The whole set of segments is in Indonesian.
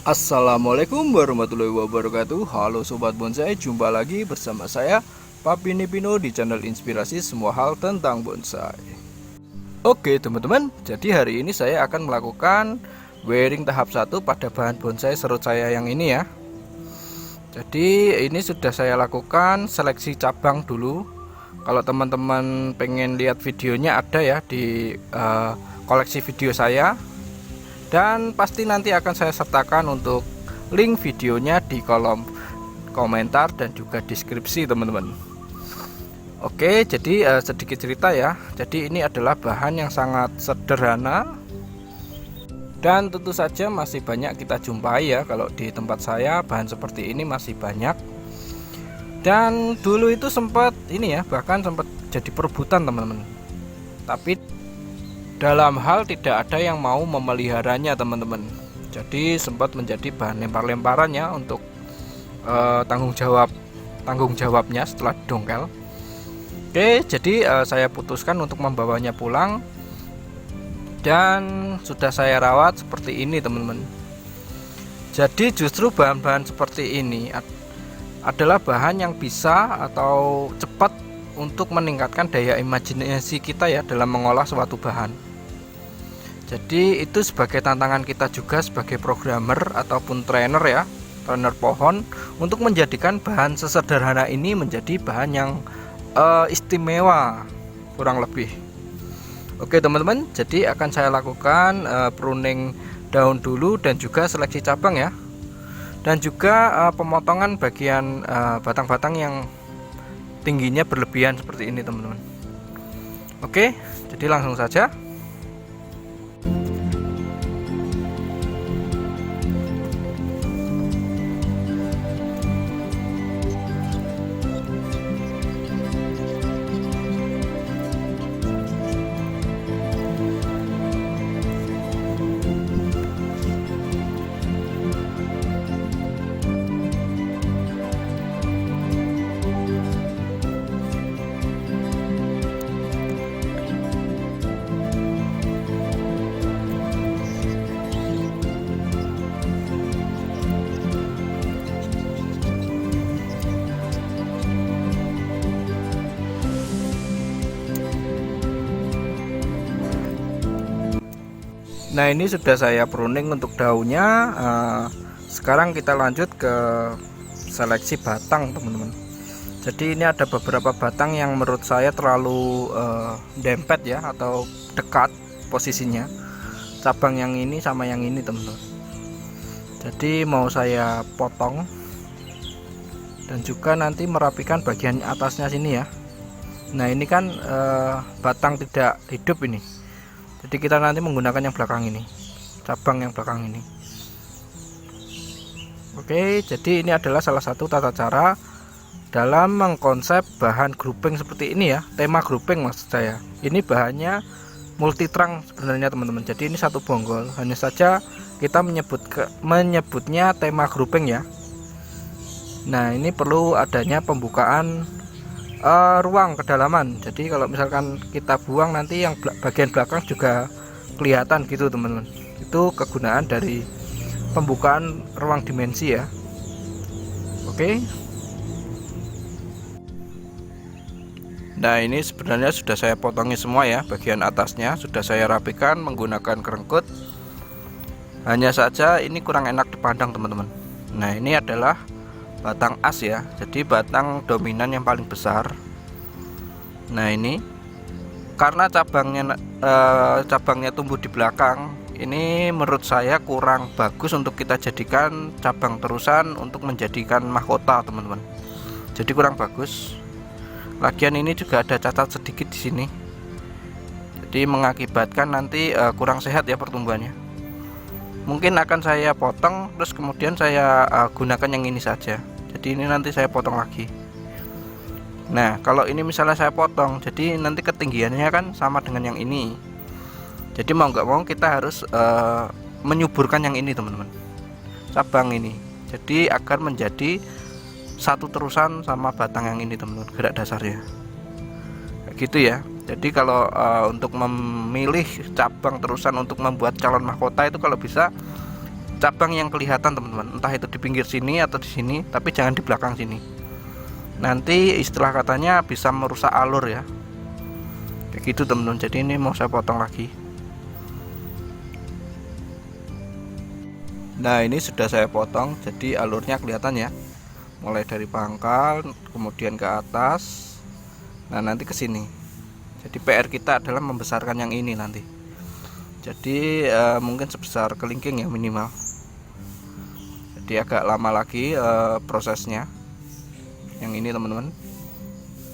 Assalamualaikum warahmatullahi wabarakatuh. Halo Sobat Bonsai, jumpa lagi bersama saya Papini Pino di channel inspirasi semua hal tentang bonsai. Oke teman-teman, jadi hari ini saya akan melakukan wiring tahap 1 pada bahan bonsai serut saya yang ini ya. Jadi ini sudah saya lakukan seleksi cabang dulu. Kalau teman-teman pengen lihat videonya ada ya di koleksi video saya. Dan pasti nanti akan saya sertakan untuk link videonya di kolom komentar dan juga deskripsi teman-teman. Oke, jadi sedikit cerita ya. Jadi ini adalah bahan yang sangat sederhana dan tentu saja masih banyak kita jumpai ya. Kalau di tempat saya bahan seperti ini masih banyak. Dan dulu itu sempat ini ya, bahkan sempat jadi perebutan teman-teman. Tapi dalam hal tidak ada yang mau memeliharanya teman-teman. Jadi sempat menjadi bahan lempar-lemparannya untuk tanggung jawabnya setelah dongkel. Oke, jadi saya putuskan untuk membawanya pulang dan sudah saya rawat seperti ini teman-teman. Jadi justru bahan-bahan seperti ini adalah bahan yang bisa atau cepat untuk meningkatkan daya imajinasi kita ya dalam mengolah suatu bahan. Jadi itu sebagai tantangan kita juga sebagai programmer ataupun trainer pohon, untuk menjadikan bahan sesederhana ini menjadi bahan yang istimewa kurang lebih. Oke teman-teman, jadi akan saya lakukan pruning daun dulu dan juga seleksi cabang ya, dan juga pemotongan bagian batang-batang yang tingginya berlebihan seperti ini teman-teman. Oke, jadi langsung saja. Nah ini sudah saya pruning untuk daunnya. Sekarang kita lanjut ke seleksi batang teman-teman. Jadi ini ada beberapa batang yang menurut saya terlalu dempet ya, atau dekat posisinya cabang yang ini sama yang ini teman-teman. Jadi mau saya potong dan juga nanti merapikan bagian atasnya sini ya. Nah ini kan batang tidak hidup ini. Jadi kita nanti menggunakan yang belakang ini, cabang yang belakang ini. Oke, jadi ini adalah salah satu tata cara dalam mengkonsep bahan grouping seperti ini ya, tema grouping maksud saya. Ini bahannya multi trunk sebenarnya teman-teman. Jadi ini satu bonggol, hanya saja kita menyebutnya tema grouping ya. Nah ini perlu adanya pembukaan ruang kedalaman. Jadi kalau misalkan kita buang nanti yang bagian belakang juga kelihatan gitu teman-teman. Itu kegunaan dari pembukaan ruang dimensi ya. Oke. Nah ini sebenarnya sudah saya potongi semua ya, bagian atasnya sudah saya rapikan menggunakan kerengkut. Hanya saja ini kurang enak dipandang teman-teman. Nah ini adalah batang as ya, jadi batang dominan yang paling besar. Nah ini karena cabangnya tumbuh di belakang, ini menurut saya kurang bagus untuk kita jadikan cabang terusan untuk menjadikan mahkota teman-teman. Jadi kurang bagus. Lagian ini juga ada cacat sedikit di sini, jadi mengakibatkan nanti kurang sehat ya pertumbuhannya. Mungkin akan saya potong terus kemudian saya gunakan yang ini saja. Jadi ini nanti saya potong lagi. Nah kalau ini misalnya saya potong, jadi nanti ketinggiannya kan sama dengan yang ini. Jadi mau nggak mau kita harus menyuburkan yang ini teman-teman, cabang ini. Jadi agar menjadi satu terusan sama batang yang ini teman-teman, gerak dasarnya kayak gitu ya. Jadi kalau untuk memilih cabang terusan untuk membuat calon mahkota itu kalau bisa cabang yang kelihatan teman-teman, entah itu di pinggir sini atau di sini, tapi jangan di belakang sini. Nanti istilah katanya bisa merusak alur ya, kayak gitu teman-teman. Jadi ini mau saya potong lagi. Nah ini sudah saya potong, jadi alurnya kelihatan ya, mulai dari pangkal kemudian ke atas, nah nanti ke sini. Jadi PR kita adalah membesarkan yang ini nanti. Jadi mungkin sebesar kelingking ya minimal. Jadi agak lama lagi prosesnya yang ini teman-teman.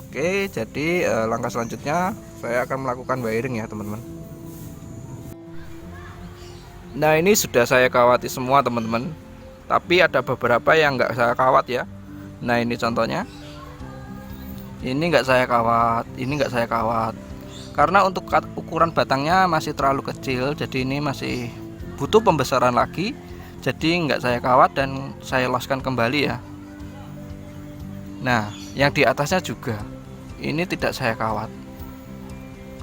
Oke, jadi langkah selanjutnya saya akan melakukan wiring ya teman-teman. Nah ini sudah saya kawati semua teman-teman, tapi ada beberapa yang nggak saya kawat ya. Nah ini contohnya, ini nggak saya kawat, ini nggak saya kawat karena untuk ukuran batangnya masih terlalu kecil, jadi ini masih butuh pembesaran lagi. Jadi nggak saya kawat dan saya loskan kembali ya. Nah yang di atasnya juga ini tidak saya kawat,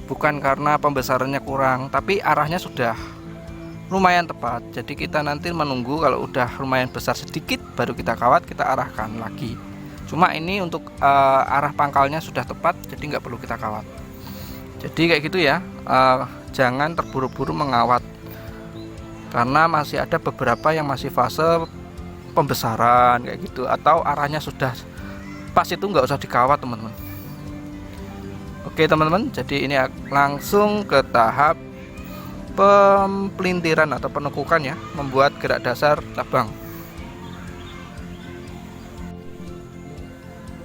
bukan karena pembesarannya kurang, tapi arahnya sudah lumayan tepat. Jadi kita nanti menunggu kalau udah lumayan besar sedikit baru kita kawat, kita arahkan lagi. Cuma ini untuk arah pangkalnya sudah tepat, jadi nggak perlu kita kawat. Jadi kayak gitu ya, jangan terburu-buru mengawat karena masih ada beberapa yang masih fase pembesaran kayak gitu, atau arahnya sudah pas, itu nggak usah dikawat teman-teman. Oke teman-teman, jadi ini langsung ke tahap pemelintiran atau penekukan ya, membuat gerak dasar cabang.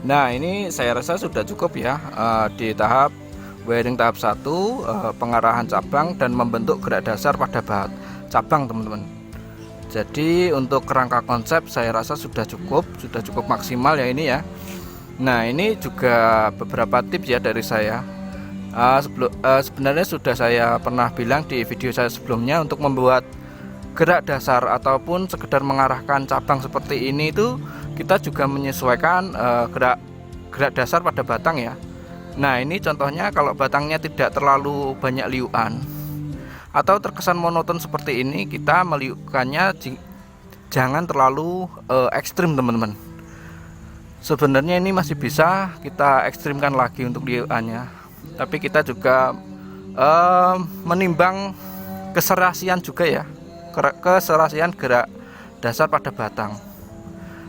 Nah ini saya rasa sudah cukup ya, di tahap wiring tahap 1, pengarahan cabang dan membentuk gerak dasar pada bahan cabang teman-teman. Jadi untuk kerangka konsep saya rasa sudah cukup maksimal ya ini ya. Nah ini juga beberapa tips ya dari saya. Sebenarnya sudah saya pernah bilang di video saya sebelumnya, untuk membuat gerak dasar ataupun sekedar mengarahkan cabang seperti ini itu kita juga menyesuaikan gerak dasar pada batang ya. Nah ini contohnya, kalau batangnya tidak terlalu banyak liukan atau terkesan monoton seperti ini, kita meliukannya jangan terlalu ekstrim teman-teman. Sebenarnya ini masih bisa kita ekstrimkan lagi untuk liukannya, tapi kita juga menimbang keserasian juga ya, keserasian gerak dasar pada batang.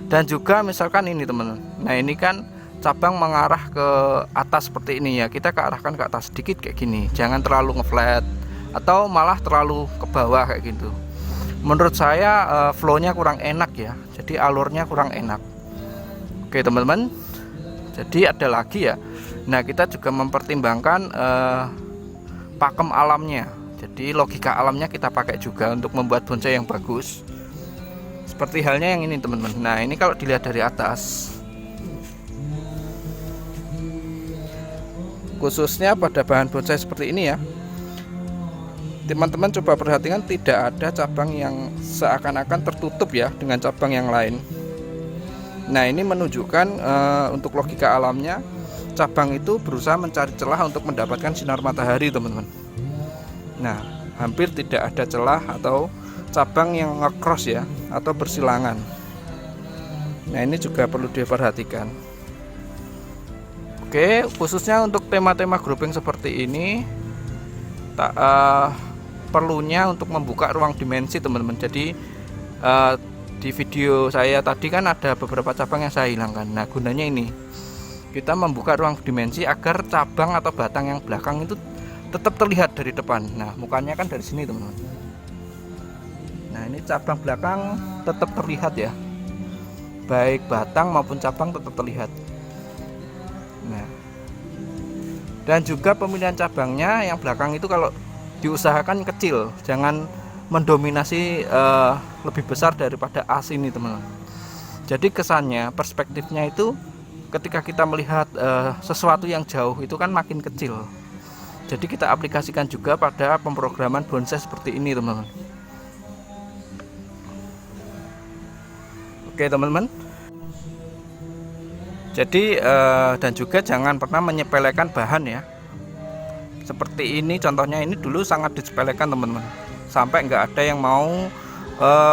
Dan juga misalkan ini teman-teman, nah ini kan cabang mengarah ke atas seperti ini ya, kita kearahkan ke atas sedikit kayak gini, jangan terlalu ngeflat atau malah terlalu ke bawah kayak gitu. Menurut saya flownya kurang enak ya, jadi alurnya kurang enak. Oke teman-teman, jadi ada lagi ya, nah kita juga mempertimbangkan pakem alamnya, jadi logika alamnya kita pakai juga untuk membuat bonsai yang bagus. Seperti halnya yang ini teman-teman. Nah ini kalau dilihat dari atas, khususnya pada bahan bonsai seperti ini ya, teman-teman coba perhatikan, tidak ada cabang yang seakan-akan tertutup ya dengan cabang yang lain. Nah ini menunjukkan untuk logika alamnya, cabang itu berusaha mencari celah untuk mendapatkan sinar matahari teman-teman. Nah hampir tidak ada celah atau cabang yang ngecross ya, atau bersilangan. Nah ini juga perlu diperhatikan. Oke, khususnya untuk tema-tema grouping seperti ini perlunya untuk membuka ruang dimensi teman-teman. Jadi di video saya tadi kan ada beberapa cabang yang saya hilangkan. Nah gunanya ini, kita membuka ruang dimensi agar cabang atau batang yang belakang itu tetap terlihat dari depan. Nah mukanya kan dari sini teman-teman. Nah ini cabang belakang tetap terlihat ya, baik batang maupun cabang tetap terlihat. Nah dan juga pemilihan cabangnya yang belakang itu kalau diusahakan kecil, jangan mendominasi lebih besar daripada as ini teman-teman. Jadi kesannya, perspektifnya itu ketika kita melihat sesuatu yang jauh itu kan makin kecil. Jadi kita aplikasikan juga pada pemrograman bonsai seperti ini teman-teman. Oke teman-teman, jadi dan juga jangan pernah menyepelekan bahan ya. Seperti ini contohnya, ini dulu sangat disepelekan teman-teman, sampai nggak ada yang mau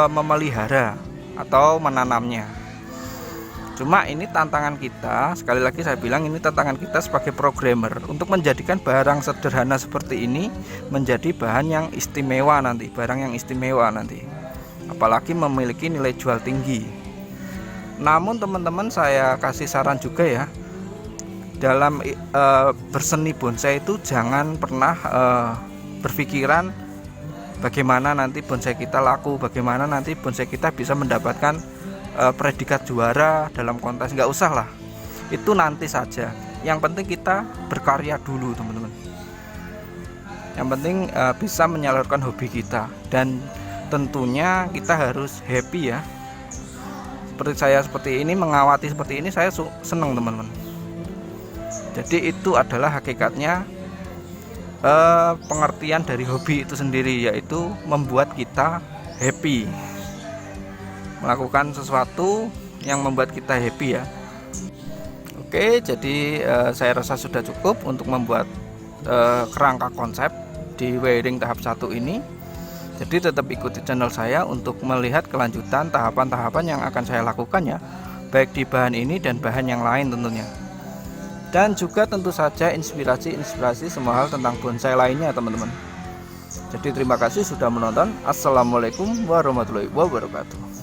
memelihara atau menanamnya. Cuma ini tantangan kita, sekali lagi saya bilang ini tantangan kita sebagai programmer untuk menjadikan barang sederhana seperti ini menjadi bahan yang istimewa nanti, barang yang istimewa nanti. Apalagi memiliki nilai jual tinggi. Namun teman-teman, saya kasih saran juga ya, dalam berseni bonsai itu jangan pernah berpikiran bagaimana nanti bonsai kita laku, bagaimana nanti bonsai kita bisa mendapatkan predikat juara dalam kontes. Nggak usah lah, itu nanti saja. Yang penting kita berkarya dulu teman-teman. Yang penting bisa menyalurkan hobi kita, dan tentunya kita harus happy ya. Seperti saya seperti ini, mengawati seperti ini, saya senang teman-teman. Jadi itu adalah hakikatnya pengertian dari hobi itu sendiri, yaitu membuat kita happy, melakukan sesuatu yang membuat kita happy ya. Oke, jadi saya rasa sudah cukup untuk membuat kerangka konsep di wiring tahap 1 ini. Jadi tetap ikuti channel saya untuk melihat kelanjutan tahapan-tahapan yang akan saya lakukan ya, baik di bahan ini dan bahan yang lain tentunya. Dan juga tentu saja inspirasi semua hal tentang bonsai lainnya teman-teman. Jadi terima kasih sudah menonton. Assalamualaikum warahmatullahi wabarakatuh.